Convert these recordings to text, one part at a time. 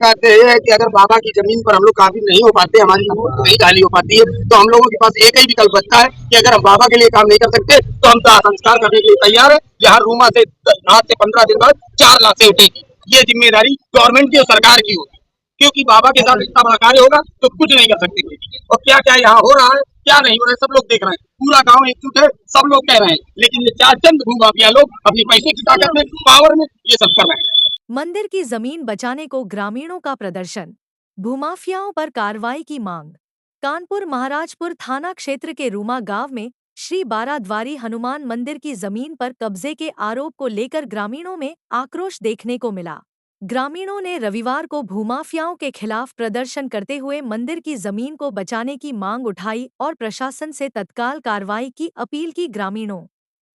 कहते हैं कि अगर बाबा की जमीन पर हम लोग काबिज नहीं हो पाते, हमारी जमीन नहीं ढाली हो पाती है, तो हम लोगों के पास एक ही विकल्प बचता है कि अगर हम बाबा के लिए काम नहीं कर सकते तो हम दाह संस्कार करने के लिए तैयार है। यहाँ रूमा से आज से 15 दिन बाद 4 लाशें उठेगी। ये जिम्मेदारी गवर्नमेंट की और सरकार की होगी, क्योंकि बाबा के साथ इतना बड़ा कार्य होगा तो कुछ नहीं कर सकते। और क्या क्या यहाँ हो रहा है, क्या नहीं हो रहा है, सब लोग देख रहे हैं। पूरा गांव एकजुट है, सब लोग कह रहे हैं, लेकिन ये चार चंद भूमाफिया लोग अपनी पैसे की ताकत में, पावर में ये सब कर रहे हैं। मंदिर की जमीन बचाने को ग्रामीणों का प्रदर्शन, भूमाफियाओं पर कार्रवाई की मांग। कानपुर महाराजपुर थाना क्षेत्र के रूमा गांव में श्री बाराद्वारी हनुमान मंदिर की जमीन पर कब्जे के आरोप को लेकर ग्रामीणों में आक्रोश देखने को मिला। ग्रामीणों ने रविवार को भूमाफियाओं के खिलाफ प्रदर्शन करते हुए मंदिर की जमीन को बचाने की मांग उठाई और प्रशासन से तत्काल कार्रवाई की अपील की। ग्रामीणों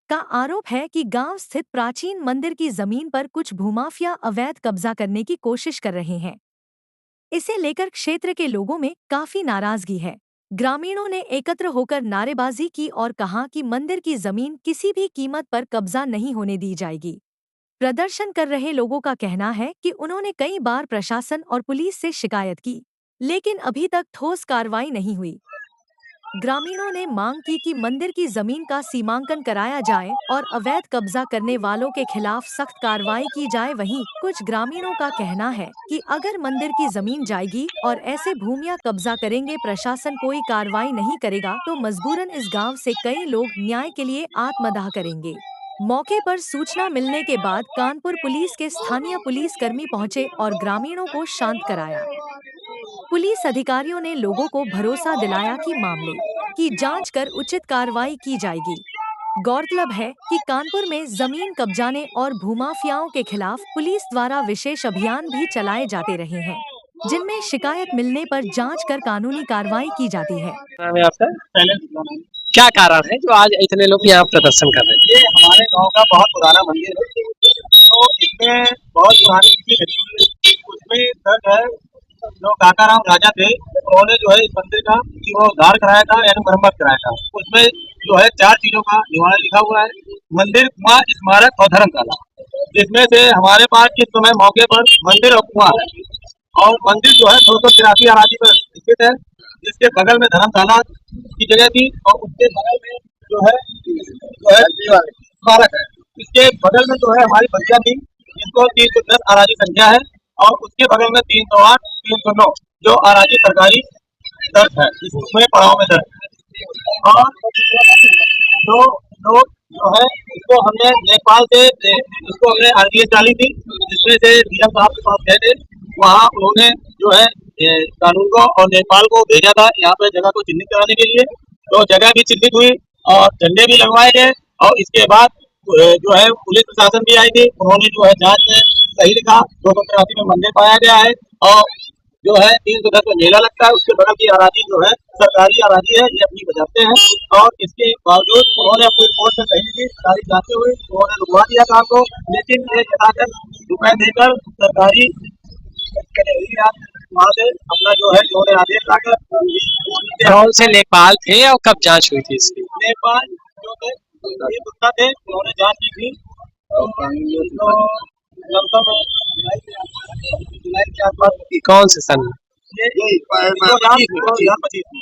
का आरोप है कि गांव स्थित प्राचीन मंदिर की जमीन पर कुछ भूमाफिया अवैध कब्जा करने की कोशिश कर रहे हैं। इसे लेकर क्षेत्र के लोगों में काफी नाराजगी है। ग्रामीणों ने एकत्र होकर नारेबाजी की और कहा कि मंदिर की जमीन किसी भी कीमत पर कब्जा नहीं होने दी जाएगी। प्रदर्शन कर रहे लोगों का कहना है कि उन्होंने कई बार प्रशासन और पुलिस से शिकायत की, लेकिन अभी तक ठोस कार्रवाई नहीं हुई। ग्रामीणों ने मांग की कि मंदिर की जमीन का सीमांकन कराया जाए और अवैध कब्जा करने वालों के खिलाफ सख्त कार्रवाई की जाए। वहीं कुछ ग्रामीणों का कहना है कि अगर मंदिर की जमीन जाएगी और ऐसे भूमियां कब्जा करेंगे, प्रशासन कोई कार्रवाई नहीं करेगा तो मजबूरन इस गांव से कई लोग न्याय के लिए आत्मदाह करेंगे। मौके पर सूचना मिलने के बाद कानपुर पुलिस के स्थानीय पुलिसकर्मी पहुंचे और ग्रामीणों को शांत कराया। पुलिस अधिकारियों ने लोगों को भरोसा दिलाया कि मामले की जांच कर उचित कार्रवाई की जाएगी। गौरतलब है कि कानपुर में जमीन कब्जाने और भूमाफियाओं के खिलाफ पुलिस द्वारा विशेष अभियान भी चलाए जाते रहे हैं, जिनमें शिकायत मिलने पर जांच कर कानूनी कार्रवाई की जाती है। नाम है आपका? क्या कारण है जो आज इतने लोग यहाँ प्रदर्शन कर रहे हैं? ये हमारे गांव का बहुत पुराना मंदिर है, तो इसमें बहुत पुरानी नीति लगी हुई है। उसमें दर्ज है जो काकाराम राजा थे, उन्होंने जो है इस मंदिर का जीर्णोद्धार कराया था, यानी मरम्मत कराया था। उसमें जो है 4 चीजों का निवारण लिखा हुआ है: मंदिर, कुआं, स्मारक और धर्मशाला। जिसमें से हमारे पास इस समय मौके पर मंदिर और कुआं है, और मंदिर जो है 283 अराजी पर स्थित है, जिसके बगल में धर्मशाला की जगह थी, और उसके बगल में जो है स्मारक है। इसके बगल में जो है हमारी बगिया थी, जिसको 310 अराजी संख्या है, और उसके बगल में 308, 309 जो अराजी सरकारी दर्ज है, इसमें पड़ाव में दर्ज है। और दो दो जो है इसको हमने नेपाल से इसको हमने आरटीएस डाली थी, जिसमें से डीएम साहब के पास गए थे। वहाँ उन्होंने जो है कानून को और नेपाल को भेजा था यहाँ पे जगह को चिन्हित कराने के लिए। तो जगह भी चिन्हित हुई और झंडे भी लगवाए गए, और इसके बाद जो है पुलिस प्रशासन भी आई थी। उन्होंने जो है जांच में सही लिखा, 283 में मंदिर पाया गया है, और जो है 310 में मेला लगता है। उसके बगल की अराजी जो है सरकारी अराजी है, ये अपनी बजाते हैं, और इसके बावजूद उन्होंने अपनी रिपोर्ट में सही की, सारी जांचें हुई, उन्होंने रुकवा दिया काम को। लेकिन ये जताकर रुपए देकर सरकारी वहाँ से अपना जो है उन्होंने आदेश लाकर कौन से नेपाल थे और कब जांच हुई थी इसकी? नेपाल जो थे ये गुप्ता थे, उन्होंने जांच की थी। तो लमसम जुलाई के आसपास कौन से सन? ये 2025 में।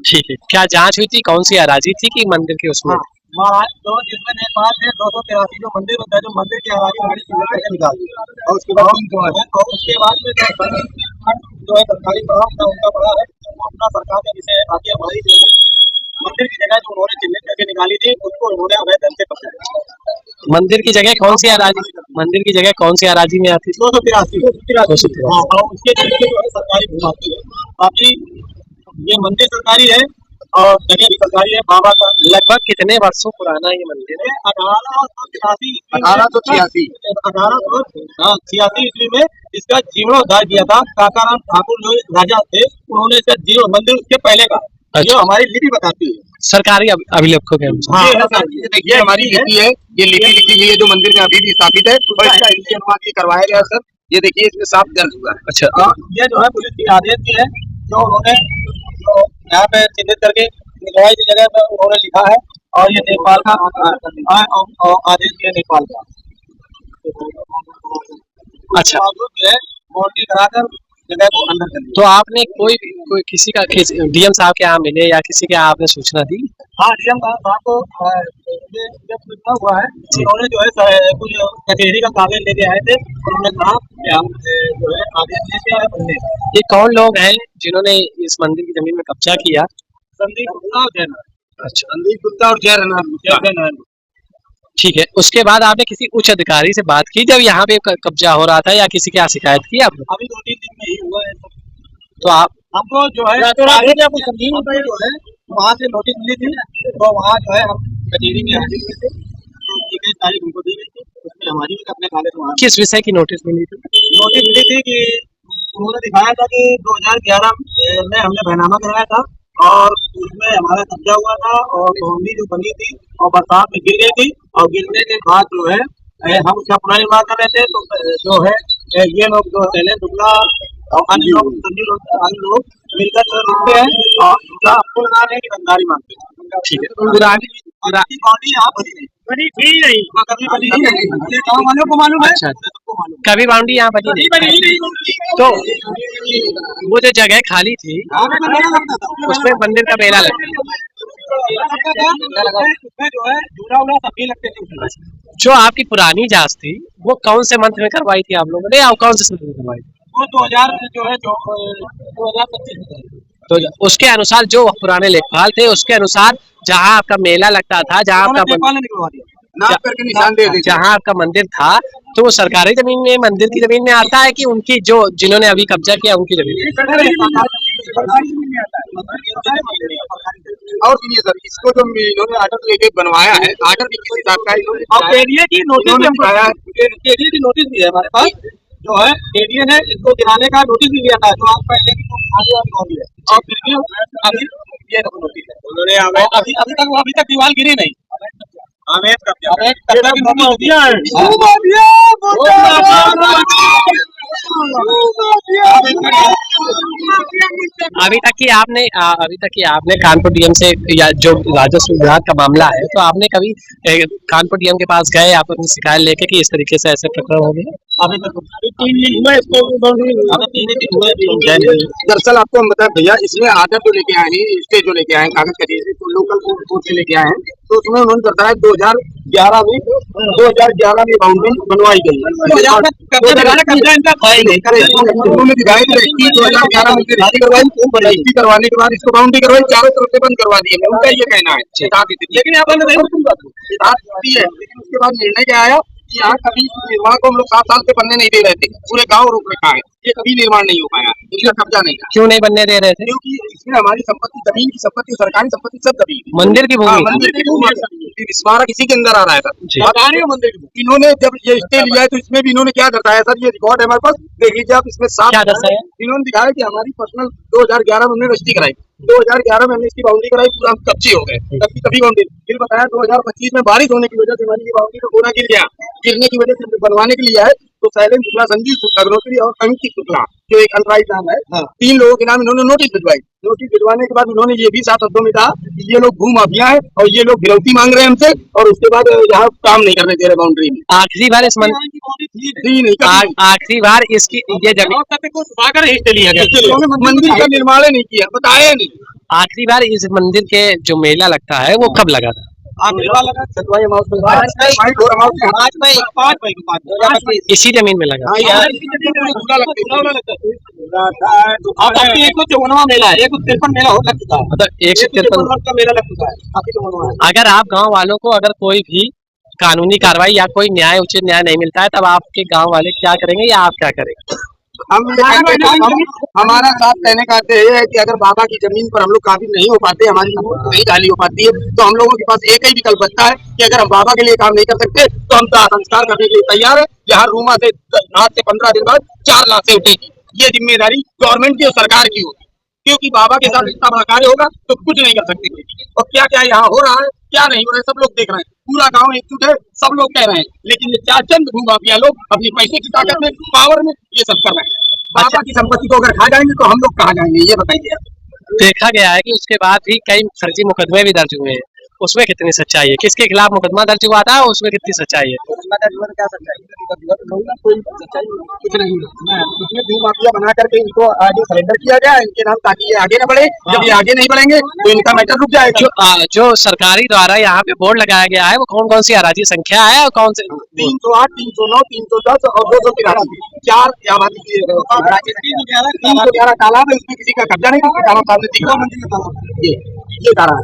ठीक है, क्या जांच हुई थी? कौन सी अराजी थी कि मंदिर के उसमें? महाराज तो जिसमें नेपाल से 283 जो मंदिर होता है, जो मंदिर की अराजी हमारी कैसे निकाल दी, और उसके बाद और उसके बाद में जो है सरकारी पड़ा था उनका पड़ा है, अपना सरकार का विषय है। बाकी हमारी जो है मंदिर की जगह जो उन्होंने चिन्हित करके निकाली थी, उसको उन्होंने अवैध ढंग से पकड़ा। मंदिर की जगह कौन सी अराजी? मंदिर की जगह कौन सी अराजी में आती? 283। हाँ, और उसके नीचे जो है सरकारी भूमि आती है। बाकी ये मंदिर सरकारी है और जगह भी सरकारी है। बाबा का लगभग कितने वर्षों पुराना ये मंदिर है? 1886 ईस्वी में इसका जीर्णोद्धार किया था काकाराम ठाकुर जो राजा थे, उन्होंने इसका जीर्ण मंदिर उसके पहले का जो हमारी लिपि बताती है, सरकारी अभिलेखों के अनुसार। हाँ, ये हमारी लिपि है, ये लिपि लिखी हुई है जो मंदिर में अभी भी स्थापित है, और इसका अनुवाद भी करवाया गया सर। ये देखिए इसमें साफ दर्ज हुआ है। अच्छा, ये जो है पुलिस की आदेश की है, जो उन्होंने जो यहाँ पे चिन्हित करके निकलवाई की जगह पर उन्होंने लिखा है, और ये नेपाल का आदेश है, नेपाल का। अच्छा, है बाउंड्री कराकर जगह को अंदर कर दिया। तो आपने कोई किसी का डीएम साहब के यहाँ मिले या किसी के यहाँ आपने सूचना दी? हाँ, डीएम साहब को ये जब सूचना हुआ है, उन्होंने जो है कुछ कचहरी का कागज लेके आए थे, उन्होंने कहा कि हम जो है आदेश लेके आए बनने। ये कौन लोग हैं जिन्होंने इस मंदिर की जमीन में कब्जा किया? संदीप गुप्ता और जयनारायण। अच्छा, संदीप गुप्ता और जयनारायण। ठीक है। उसके बाद आपने किसी उच्च अधिकारी से बात की जब यहाँ पे कब्जा हो रहा था, या किसी के यहाँ शिकायत की आपने? अभी 2-3 दिन में ही हुआ है। तो आप हमको जो है जो है वहाँ से नोटिस मिली थी, तो वहाँ जो है हम कचहरी में हाजिर हुए थे, तो 21 तारीख हमको दी गई थी, उसमें हमारी भी अपने कागज वहाँ किस विषय की नोटिस मिली थी? नोटिस मिली थी कि उन्होंने दिखाया था कि 2011 में हमने बैनामा कराया था और उसमें हमारा कब्जा हुआ था और बाउंड्री जो बनी थी और बरसात में गिर गई थी, और गिरने के बाद जो है हम उसका पुनर्निर्माण कर रहे थे, तो जो है ये लोग जो शैलेंद्र शुक्ला और अन्य लोग मिलकर जो रुकते हैं और दूसरा आपको लगा रहे हैं कि रंगदारी मांगते हैं। ठीक है। बाउंड्री यहाँ बनी नहीं, कभी बनी नहीं, ये गाँव वालों को मालूम है, अच्छा, सबको मालूम कभी बाउंड्री यहाँ बनी नहीं। तो वो जो जगह खाली थी उसमें मंदिर का मेला लगता है, उसमें जो है झूला वूला सब भी लगते थे। जो आपकी पुरानी जांच थी वो कौन से मंथ में करवाई थी आप लोगों ने, या कौन से मंथ में करवाई थी? वो 2000 जो है 2025 तो उसके अनुसार जो पुराने लेखपाल थे उसके अनुसार जहाँ आपका मेला लगता था, जहाँ आपका ने निकलवा दिया, नाप करके निशान दे दिया, जहाँ आपका मंदिर था, तो वो सरकारी जमीन में मंदिर की जमीन में आता है कि उनकी जो जिन्होंने अभी कब्जा किया उनकी जमीन में? और सुनिए सर, इसको जो इन्होंने आर्डर लेके बनवाया है, आर्डर भी किसी हिसाब का इन्होंने की नोटिस भी है हमारे पास, जो है एडीए ने इसको गिराने का नोटिस भी दिया था, जो आप पहले की आगे वाली है, और फिर भी अभी ये नोटिस है उन्होंने अभी तक दीवार गिरी नहीं। अभी तक की आपने कानपुर डीएम से, या जो राजस्व विभाग का मामला है, तो आपने कभी कानपुर डीएम के पास गए आप अपनी शिकायत लेके कि इस तरीके से ऐसे प्रकरण हो गए? अभी तक 3 दिन हुआ इसको, दरअसल आपको हम बताएं भैया, इसमें आर्डर जो लेके आए हैं, स्टे जो लेके आए हैं कागज कचहरी तो लोकल कोर्ट से लेके आए हैं, तो उसमें उन्होंने बताया 2011 में बाउंड्री बनवाई गई, उन्होंने दिखाई 2011 में रजिस्ट्री करवाई, रजिस्ट्री करवाने के बाद इसको बाउंड्री करवाई, चारों तरफ से बंद करवा दिया, उनका ये कहना है। लेकिन यहाँ पर लेकिन उसके बाद निर्णय क्या आया कि यहाँ कभी निर्माण को हम लोग 7 साल से बनने नहीं दे रहे थे, पूरे गांव रोक रखा है, ये कभी निर्माण नहीं हो पाया, इसका कब्जा नहीं था। क्यों नहीं बनने दे रहे थे? क्योंकि इसमें हमारी संपत्ति, जमीन की संपत्ति, सरकारी संपत्ति सब दबी, मंदिर की भूमि, मंदिर की भूमि, स्मारक इसी के अंदर आ रहा है सर, मंदिर की। इन्होंने जब ये स्टे लिया है तो इसमें भी इन्होंने क्या दर्शाया सर, ये रिकॉर्ड है हमारे पास, देख लीजिए आप, इसमें क्या दर्शाया? इन्होंने दिखाया कि हमारी पर्सनल 2011 में हमने रजिस्ट्री कराई, 2011 में हमने इसकी बाउंड्री कराई, पूरा हम कब्जे हो गए, कभी बाउंड्री, फिर बताया 2025 में बारिश होने की वजह से हमारी ये बाउंड्री का पूरा गिर गया, गिरने की वजह से बनवाने के लिए है, तो शैलेंद्र शुक्ला, संजीव अग्निहोत्री और अंकित शुक्ला जो एक अल्ट्राइज नाम है, 3 लोगों के नाम इन्होंने नोटिस भिजवाई। नोटिस भिजवाने के बाद इन्होंने ये भी साफ शब्दों में कहा कि ये लोग भू माफिया है और ये लोग गिरौती मांग रहे हैं हमसे, और उसके बाद यहाँ काम नहीं करने दे रहे बाउंड्री में। आखिरी बार इस आखिरी बार इसकी ये जमीन को सुधाकर लिया गया, मंदिर का निर्माण नहीं किया, बताया नहीं। आखिरी बार इस मंदिर के जो मेला लगता है वो कब लगा था? इसी जमीन में लगा? 153वां मेला है, 153 मेला हो चुका है, मतलब 153 का मेला लग चुका है। अगर आप गांव वालों को अगर कोई भी कानूनी कार्रवाई या कोई न्याय, उचित न्याय नहीं मिलता है, तब आपके गांव वाले क्या करेंगे या आप क्या करेंगे? हमारा साथ कहने का अर्थ ये है कि अगर बाबा की जमीन पर हम लोग काबिज नहीं हो पाते, हमारी जमीन नहीं खाली हो पाती है, तो हम लोगों के पास एक ही विकल्प बचता है कि अगर हम बाबा के लिए काम नहीं कर सकते तो हम संस्कार करने के लिए तैयार है। यहाँ रूमा से आज से 15 दिन बाद 4 लाश से उठेगी, ये जिम्मेदारी गवर्नमेंट की और सरकार की होगी, क्योंकि बाबा के साथ इतना बड़ा कार्य होगा तो कुछ नहीं कर सकते। और क्या क्या यहाँ हो रहा है, क्या नहीं हो रहा है, सब लोग देख रहे हैं, पूरा गांव एकजुट है, सब लोग कह रहे हैं, लेकिन ये 4 चंद भूमाफिया लोग अपनी पैसे की ताकत में, पावर में ये सब कर रहे हैं। बाबा की संपत्ति को अगर खा जाएंगे तो हम लोग कहाँ जाएंगे, ये बताइए। देखा गया है कि उसके बाद भी कई फर्जी मुकदमे भी दर्ज हुए हैं, उसमें कितनी सच्चाई है? किसके खिलाफ मुकदमा दर्ज हुआ था, उसमें कितनी सच्चाई है? क्या सच्चाई कोई सच्चाई कुछ नहीं है। इसमें भू माफिया बना करके इनको आगे सरेंडर किया गया इनके नाम, ताकि ये आगे न बढ़े। जब ये आगे नहीं बढ़ेंगे तो इनका मैटर रुक जाएगा। जो सरकारी द्वारा यहाँ पे बोर्ड लगाया गया है वो कौन कौन सी अराजी संख्या है और कौन से? 308, 309, 310 और 283 4 आबादी की 311 तालाब है, इसमें किसी का कब्जा नहीं, किसी का सामने दिखा ये धारा है।